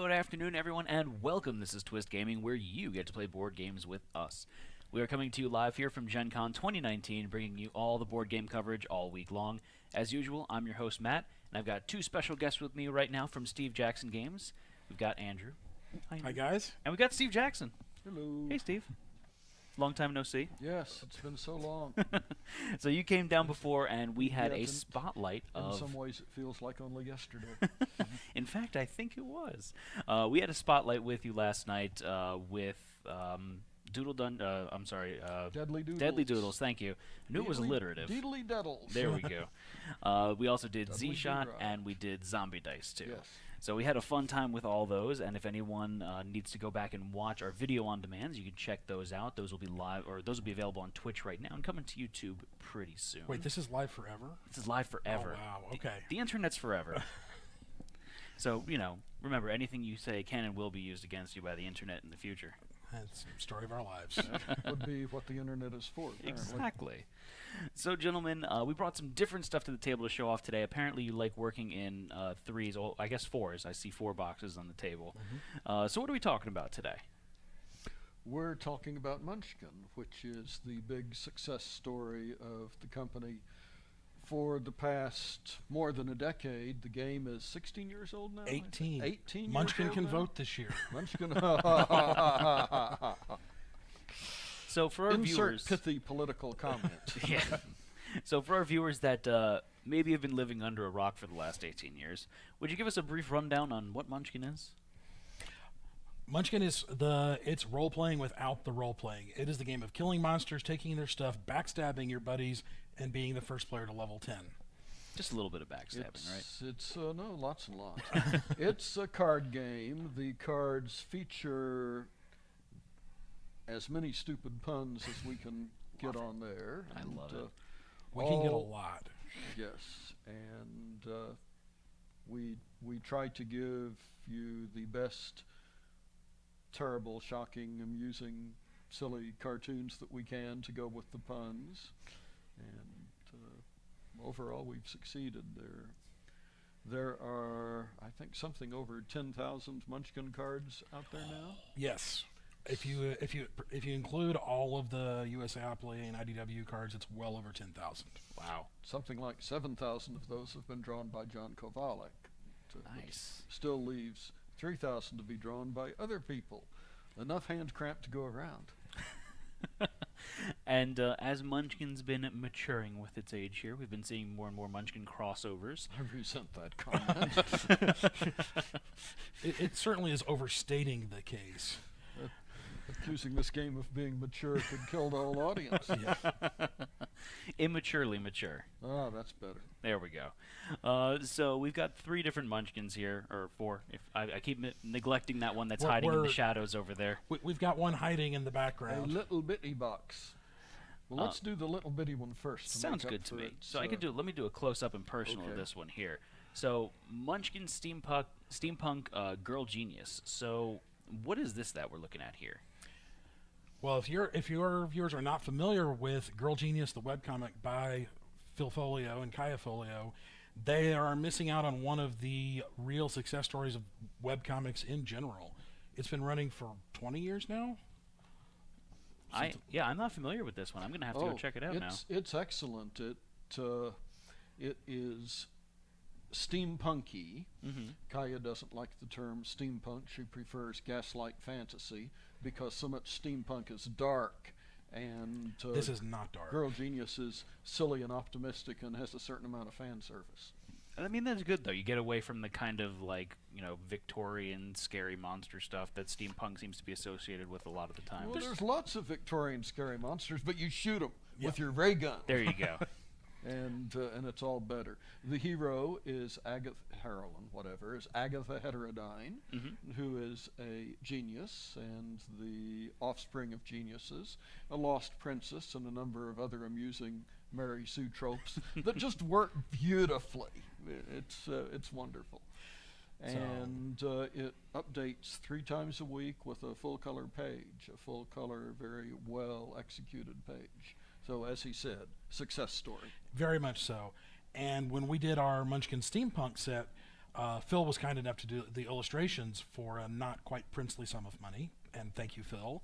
Good afternoon, everyone, and welcome. This is Twist Gaming, where you get to play board games with us. We are coming to you live here from Gen Con 2019, bringing you all the board game coverage all week long. As usual, I'm your host, Matt, and I've got two special guests with me right now from Steve Jackson Games. We've got Andrew. Hi, guys. And we've got Steve Jackson. Hello. Hey, Steve. Long time no see. Yes, it's been so long. So you came down before, and we had a spotlight of... In some ways, it feels like only yesterday. In fact, I think it was. We had a spotlight with you last night with Deadly Doodles. Deadly Doodles, thank you. I knew it was alliterative. Deedly Deddles. There we go. We also did Dudley Z-Shot, D-Rock. and we did Zombie Dice, too. Yes. So we had a fun time with all those, and if anyone needs to go back and watch our video on demands, you can check those out. Those will be live, or those will be available on Twitch right now and coming to YouTube pretty soon. Wait, this is live forever? This is live forever. Oh, wow, okay. The internet's forever. So, remember, anything you say can and will be used against you by the internet in the future. That's the story of our lives. Would be what the internet is for, apparently. Exactly. So, gentlemen, we brought some different stuff to the table to show off today. Apparently, you like working in threes, or I guess fours. I see 4 boxes on the table. Mm-hmm. So what are we talking about today? We're talking about Munchkin, which is the big success story of the company. For the past more than a decade, the game is 16 years old now? 18. 18 Munchkin years can old now? vote this year. Munchkin. So for our Insert viewers, pithy political comment. yeah. So for our viewers that maybe have been living under a rock for the last 18 years, would you give us a brief rundown on what Munchkin is? Munchkin is it's role playing without the role playing. It is the game of killing monsters, taking their stuff, backstabbing your buddies, and being the first player to level 10. Just a little bit of backstabbing, right? It's no, lots and lots. It's a card game. The cards feature as many stupid puns as we can get on there. I love it. We can get a lot. Yes, and we try to give you the best terrible, shocking, amusing, silly cartoons that we can to go with the puns. And overall, we've succeeded. There are, I think, something over 10,000 Munchkin cards out there now. Yes. If you include all of the USAPLA and IDW cards, it's well over 10,000. Wow. Something like 7,000 of those have been drawn by John Kowalik. Nice. Still leaves 3,000 to be drawn by other people. Enough hand cramp to go around. And as Munchkin's been maturing with its age here, we've been seeing more and more Munchkin crossovers. I resent that comment. It certainly is overstating the case. Accusing this game of being mature could kill the whole audience. Immaturely mature. Ah, that's better. There we go. So we've got 3 different Munchkins here, or 4. If I keep neglecting that one that's hiding in the shadows over there. We've got one hiding in the A background. little bitty box. Well, let's do the little bitty one first. to Sounds make up good to for me. its, So let me do a close-up and personal of okay. this one here. So Munchkin Steampunk Girl Genius. So what is this that we're looking at here? Well, if your viewers are not familiar with Girl Genius, the webcomic by Phil Folio and Kaya Folio, they are missing out on one of the real success stories of webcomics in general. It's been running for 20 years now. I'm not familiar with this one. I'm gonna have to go check it out now. It's excellent. It is steampunky. Mm-hmm. Kaya doesn't like the term steampunk. She prefers gaslight fantasy because so much steampunk is dark, and This is not dark. Girl Genius is silly and optimistic and has a certain amount of fan service. I mean, that's good though. You get away from the kind of Victorian scary monster stuff that steampunk seems to be associated with a lot of the time. Well, there's lots of Victorian scary monsters, but you shoot them with Yeah. your ray gun. There you go. And it's all better. The hero is is Agatha Heterodyne, Mm-hmm. who is a genius and the offspring of geniuses, a lost princess, and a number of other amusing Mary Sue tropes that just work beautifully. It's wonderful. And it updates 3 times a week with a full-color page, a full-color, very well-executed page. So, as he said, success story. Very much so. And when we did our Munchkin Steampunk set, Phil was kind enough to do the illustrations for a not quite princely sum of money, and thank you, Phil.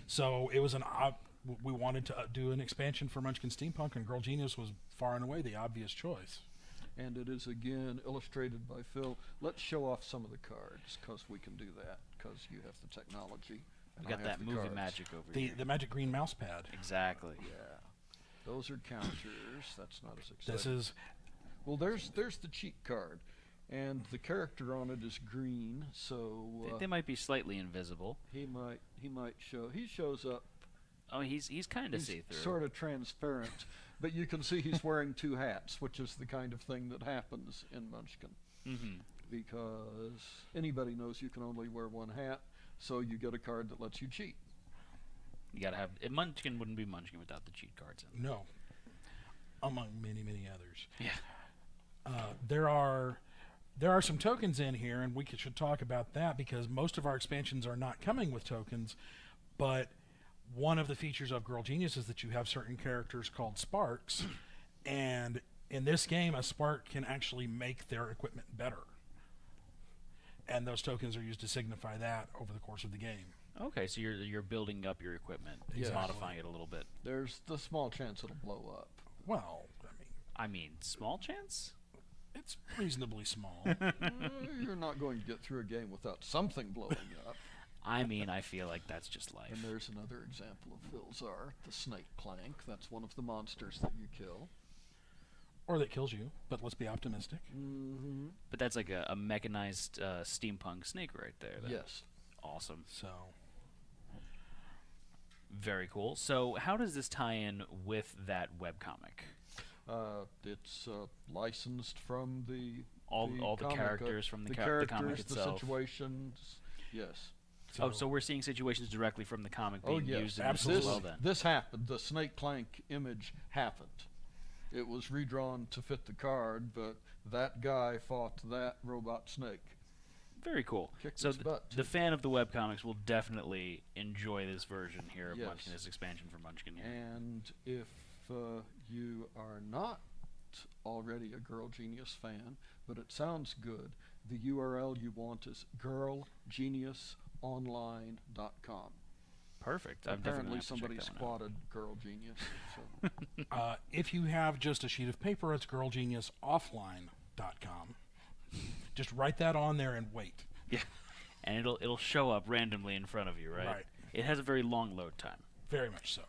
So it was we wanted to do an expansion for Munchkin Steampunk, and Girl Genius was far and away the obvious choice. And it is again illustrated by Phil. Let's show off some of the cards, because we can do that, because you have the technology. We got that movie magic over here. The magic green mouse pad. Exactly. Yeah. Those are counters. That's not as exciting. This is... Well, there's the cheat card. And the character on it is green, so... they might be slightly invisible. He might show... He shows up. Oh, he's kind of see-through. Sort of transparent. But you can see he's wearing 2 hats, which is the kind of thing that happens in Munchkin. Mm-hmm. Because anybody knows you can only wear 1 hat, so you get a card that lets you cheat. You gotta have... Munchkin wouldn't be Munchkin without the cheat cards in it. No. Among many, many others. Yeah. There are some tokens in here, and we should talk about that, because most of our expansions are not coming with tokens, but one of the features of Girl Genius is that you have certain characters called sparks, and in this game, a spark can actually make their equipment better. And those tokens are used to signify that over the course of the game. Okay, so you're building up your equipment, Yes. modifying it a little bit. There's the small chance it'll blow up. Well, I mean, small chance? it's reasonably small. You're not going to get through a game without something blowing up. I mean, I feel like that's just life. And there's another example of Phil's art, the snake plank. That's one of the monsters that you kill. Or that kills you, but let's be optimistic. Mm-hmm. But that's like a mechanized steampunk snake right there. Yes. Awesome. So, Very cool. So how does this tie in with that webcomic? It's licensed from All the comic, characters from the characters, comic itself. the situations. Yes. So we're seeing situations directly from the comic Oh being yes, used in absolutely. this as well then. This happened. The snake plank image happened. It was redrawn to fit the card, but that guy fought that robot snake. Very cool. Kicked So its butt, the too. fan of the webcomics will definitely enjoy this version here of Yes. Munchkin, this expansion for Munchkin here. And if you are not already a Girl Genius fan, but it sounds good, the URL you want is girlgeniusonline.com. Perfect. I'm definitely Apparently have to check somebody that one out. squatted Girl Genius. So. if you have just a sheet of paper, it's girlgeniusoffline.com. Just write that on there and wait. Yeah, and it'll show up randomly in front of you, right? Right. It has a very long load time. Very much so.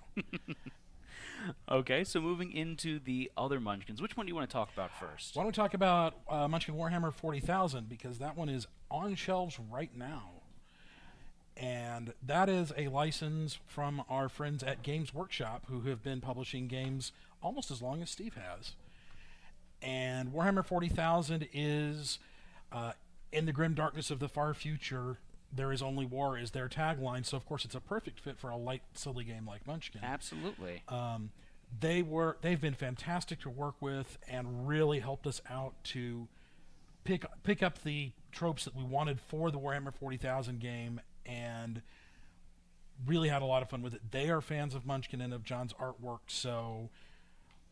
Okay, so moving into the other Munchkins, which one do you want to talk about first? Why don't we talk about Munchkin Warhammer 40,000, because that one is on shelves right now. And that is a license from our friends at Games Workshop, who have been publishing games almost as long as Steve has. And Warhammer 40,000 is, in the grim darkness of the far future, there is only war is their tagline, so of course it's a perfect fit for a light, silly game like Munchkin. Absolutely. They've been fantastic to work with and really helped us out to pick up the tropes that we wanted for the Warhammer 40,000 game, and really had a lot of fun with it. They are fans of Munchkin and of John's artwork, so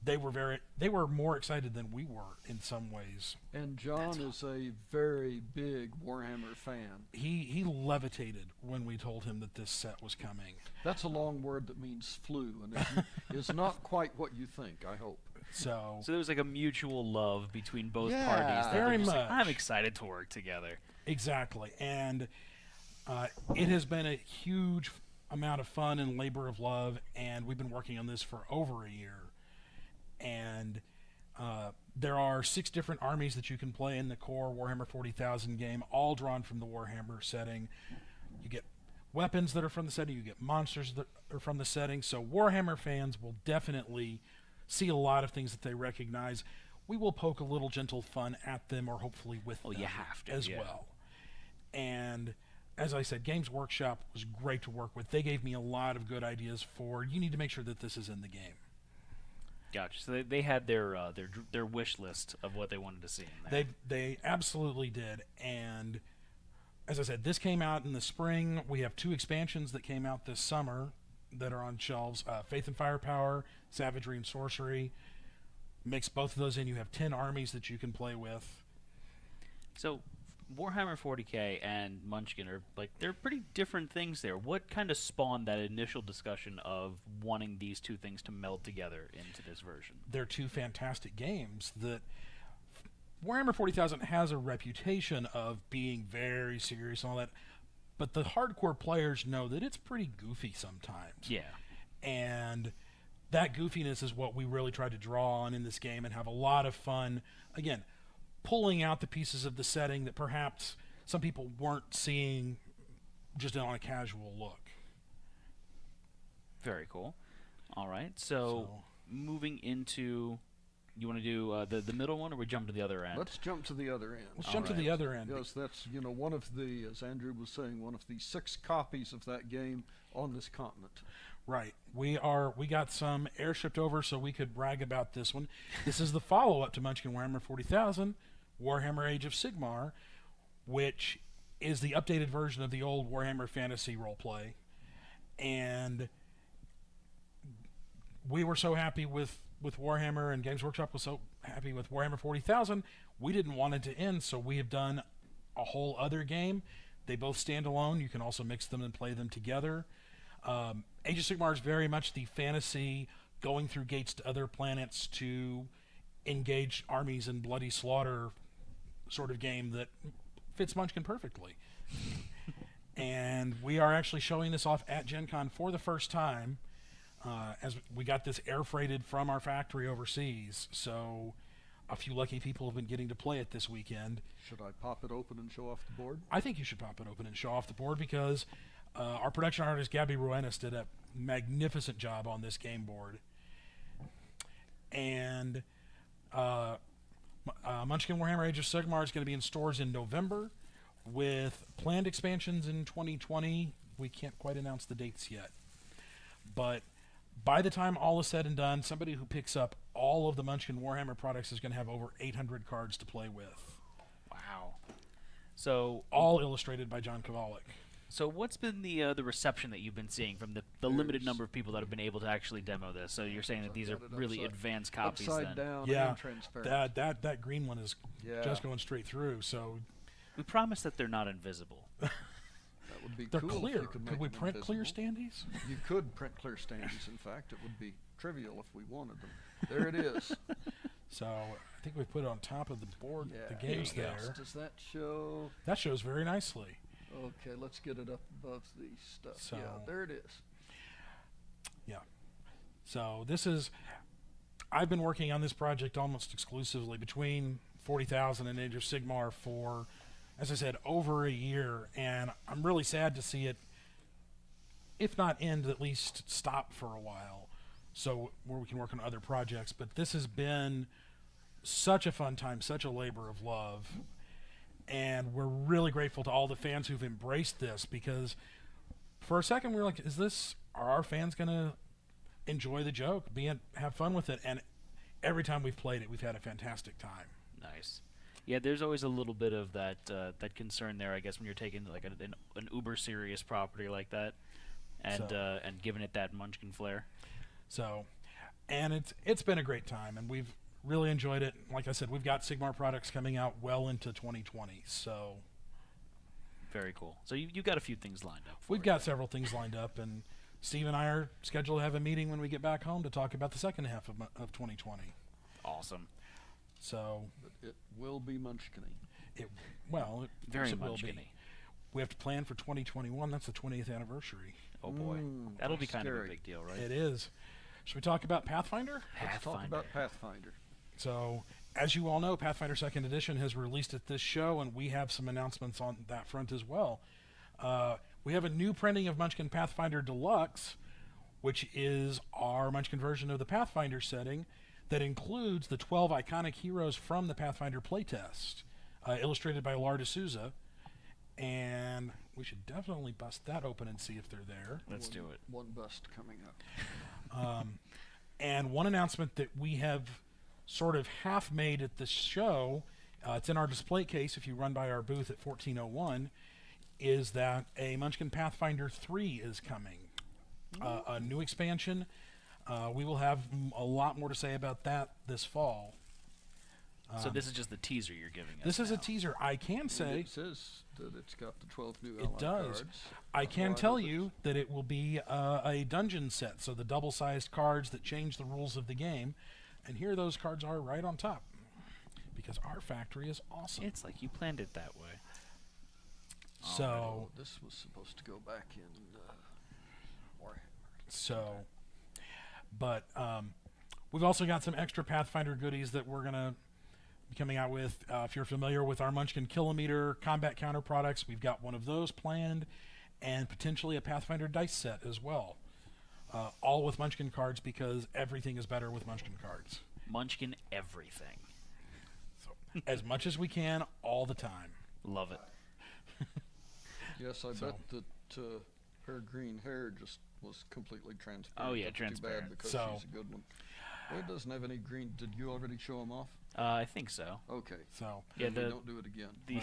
they were more excited than we were in some ways. And John is a very big Warhammer fan. He levitated when we told him that this set was coming. That's a long word that means flew, and is not quite what you think, I hope. So there was like a mutual love between both Yeah, parties. That very they're just like, much. I'm excited to work together. exactly, and it has been a huge amount of fun and labor of love, and we've been working on this for over a year. And there are 6 different armies that you can play in the core Warhammer 40,000 game, all drawn from the Warhammer setting. You get weapons that are from the setting, you get monsters that are from the setting, so Warhammer fans will definitely see a lot of things that they recognize. We will poke a little gentle fun at them, or hopefully with them you have to, as yeah. well. And as I said, Games Workshop was great to work with. They gave me a lot of good ideas for, you need to make sure that this is in the game. Gotcha. So they had their wish list of what they wanted to see in there. They absolutely did. And as I said, this came out in the spring. We have 2 expansions that came out this summer that are on shelves. Faith and Firepower, Savagery and Sorcery. Mix both of those in. You have 10 armies that you can play with. So, Warhammer 40k and Munchkin are they're pretty different things there. What kind of spawned that initial discussion of wanting these two things to meld together into this version? They're two fantastic games that Warhammer 40,000 has a reputation of being very serious and all that, but the hardcore players know that it's pretty goofy sometimes. Yeah. And that goofiness is what we really try to draw on in this game and have a lot of fun. Again, pulling out the pieces of the setting that perhaps some people weren't seeing just on a casual look. Very cool. All right. So moving into, you want to do the middle one, or we jump to the other end? Let's jump to the other end. Let's jump to the other end. Yes, that's, one of the, as Andrew was saying, one of the 6 copies of that game on this continent. Right. We got some airshipped over so we could brag about this one. This is the follow-up to Munchkin Warhammer 40,000, Warhammer Age of Sigmar, which is the updated version of the old Warhammer Fantasy roleplay. And we were so happy with Warhammer, and Games Workshop was so happy with Warhammer 40,000, we didn't want it to end, so we have done a whole other game. They both stand alone. You can also mix them and play them together. Age of Sigmar is very much the fantasy, going through gates to other planets to engage armies in bloody slaughter sort of game that fits Munchkin perfectly. And we are actually showing this off at Gen Con for the first time, as we got this air freighted from our factory overseas. So a few lucky people have been getting to play it this weekend. Should I pop it open and show off the board? I think you should pop it open and show off the board, because our production artist Gabby Ruenas did a magnificent job on this game board. And Munchkin Warhammer Age of Sigmar is going to be in stores in November, with planned expansions in 2020. We can't quite announce the dates yet. But by the time all is said and done, somebody who picks up all of the Munchkin Warhammer products is going to have over 800 cards to play with. Wow. So all illustrated by John Kovalik. So what's been the reception that you've been seeing from the limited number of people that have been able to actually demo this? So you're saying that these are really advanced copies upside then? down Yeah, and transparent. that green one is just going straight through. So we promise that they're not invisible. That would be they're cool. clear. If you could we make them print clear invisible. standees? You could print clear standees. In fact, it would be trivial if we wanted them. There it is. So I think we put it on top of the board, Yeah. the games Yes. there. Does that show? That shows very nicely. Okay, let's get it up above the stuff. So- Yeah, there it is. Yeah. So this is, I've been working on this project almost exclusively between 40,000 and Age of Sigmar for, as I said, over a year, and I'm really sad to see it, if not end, at least stop for a while, so where we can work on other projects. But this has been such a fun time, such a labor of love, and we're really grateful to all the fans who've embraced this, because for a second we were like, are our fans going to enjoy the joke, have fun with it? And every time we've played it, we've had a fantastic time. Nice. Yeah, there's always a little bit of that concern there, I guess, when you're taking like an uber serious property like that, and giving it that Munchkin flair. So, and it's been a great time, and we've really enjoyed it. Like I said, we've got Sigmar products coming out well into 2020. So very cool. So you've got a few things lined up. We've got several things lined up, and Steve and I are scheduled to have a meeting when we get back home to talk about the second half of 2020. Awesome. So But it will be Munchkin-y. it Very will Munchkin-y. be. We have to plan for 2021. That's the 20th anniversary. Oh boy, that'll be kind of a scary. big deal, right? It is. Should we talk about Pathfinder? Let's talk about Pathfinder. So, as you all know, Pathfinder 2nd Edition has released at this show, and we have some announcements on that front as well. We have a new printing of Munchkin Pathfinder Deluxe, which is our Munchkin version of the Pathfinder setting that includes the 12 iconic heroes from the Pathfinder playtest, illustrated by Lar D'Souza. And we should definitely bust that open and see if they're there. Let's do it. One bust coming up. And one announcement that we have sort of half made at the show, it's in our display case if you run by our booth at 1401, is that a Munchkin Pathfinder 3 is coming. A new expansion. We will have a lot more to say about that this fall. So this is just the teaser you're giving us. This is a now. teaser. I can And say it says that it's got the 12 new it ally does. cards. I can Right tell with it. you that it will be a dungeon set, so the double-sized cards that change the rules of the game. And here those cards are right on top, because our factory is awesome. It's like you planned it that way. So, Oh, this was supposed to go back in Warhammer. but we've also got some extra Pathfinder goodies that we're gonna be coming out with. If you're familiar with our Munchkin Kilometer combat counter products, we've got one of those planned, and potentially a Pathfinder dice set as well. All with Munchkin cards, because everything is better with Munchkin cards. Munchkin everything. So, as much as we can, all the time. Love it. Yes, I So- bet that her green hair just was completely transparent. Oh, yeah, That's transparent. Too bad, because So- she's a good one. Well, it doesn't have any green. Did you already show them off? I think so. Okay. So, Yeah, Then we the don't do it again. the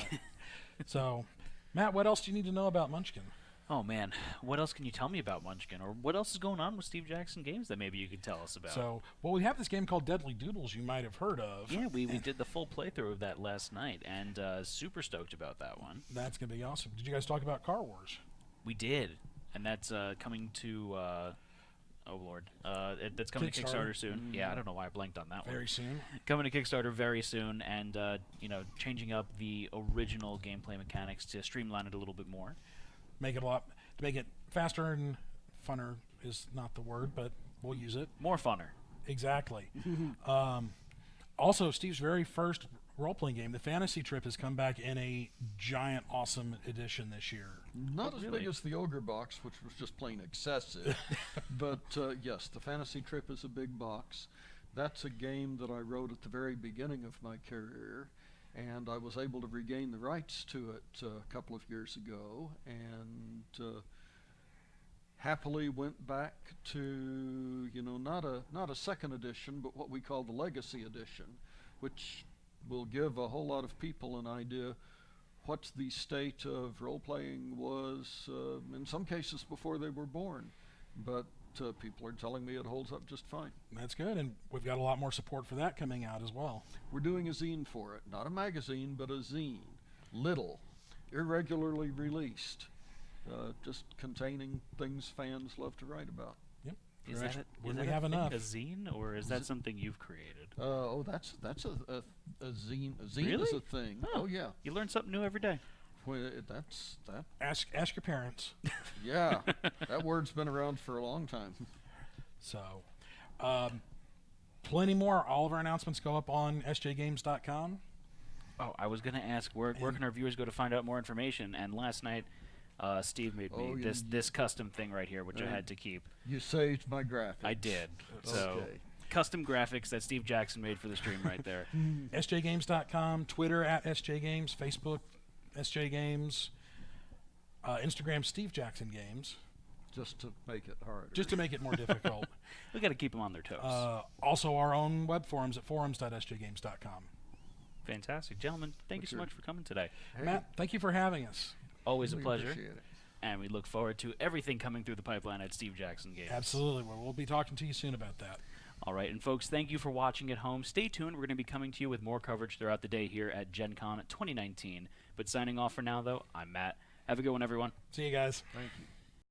so, Matt, what else do you need to know about Munchkin? Oh man, what else can you tell me about Munchkin, or what else is going on with Steve Jackson Games that maybe you could tell us about? So, well, we have this game called Deadly Doodles. You might have heard of. yeah, we did the full playthrough of that last night, and super stoked about that one. That's gonna be awesome. Did you guys talk about Car Wars? We did, and that's coming to. Oh lord, that's coming to Kickstarter. Kickstarter soon. Yeah, I don't know why I blanked on that one. Very soon. Coming to Kickstarter very soon, and changing up the original gameplay mechanics to streamline it a little bit more. Make it faster and funner is not the word, but we'll use it. More funner. Exactly. Also, Steve's very first role-playing game, the Fantasy Trip, has come back in a giant, awesome edition this year. Not Oh, as really? big as the Ogre box, which was just plain excessive. But yes, the Fantasy Trip is a big box. That's a game that I wrote at the very beginning of my career, and I was able to regain the rights to it a couple of years ago, and happily went back to, not a second edition, but what we call the Legacy Edition, which will give a whole lot of people an idea what the state of role-playing was, in some cases before they were born. But people are telling me it holds up just fine. That's good, and we've got a lot more support for that coming out as well. We're doing a zine for it. Not a magazine, but a zine. Little. Irregularly released. Just containing things fans love to write about. Yep. Is We're that, actu- a, when is we that have a thing, enough. a zine, or is that something you've created? That's a zine. A zine Really? is a thing. Huh. Oh yeah. You learn something new every day. Well, that's that. Ask your parents. Yeah, that word's been around for a long time. So, plenty more. All of our announcements go up on sjgames.com. Oh, I was going to ask, where can our viewers go to find out more information? And last night, Steve made me Oh, yeah, this custom thing right here, which I had to keep. You saved my graphics. I did. So, Okay. custom graphics that Steve Jackson made for the stream right there. sjgames.com, Twitter at sjgames, Facebook sjgames, Instagram Steve Jackson Games, Just to make it harder. just to make it more difficult. We got to keep them on their toes. Also, our own web forums at forums.sjgames.com. Fantastic. Gentlemen, thank you so Richard. much for coming today. Hey, Matt, thank you for having us. Always a really pleasure. appreciate it. And we look forward to everything coming through the pipeline at Steve Jackson Games. Absolutely. We'll be talking to you soon about that. All right, and folks, thank you for watching at home. Stay tuned. We're going to be coming to you with more coverage throughout the day here at Gen Con 2019. But signing off for now, though, I'm Matt. Have a good one, everyone. See you guys. Thank you.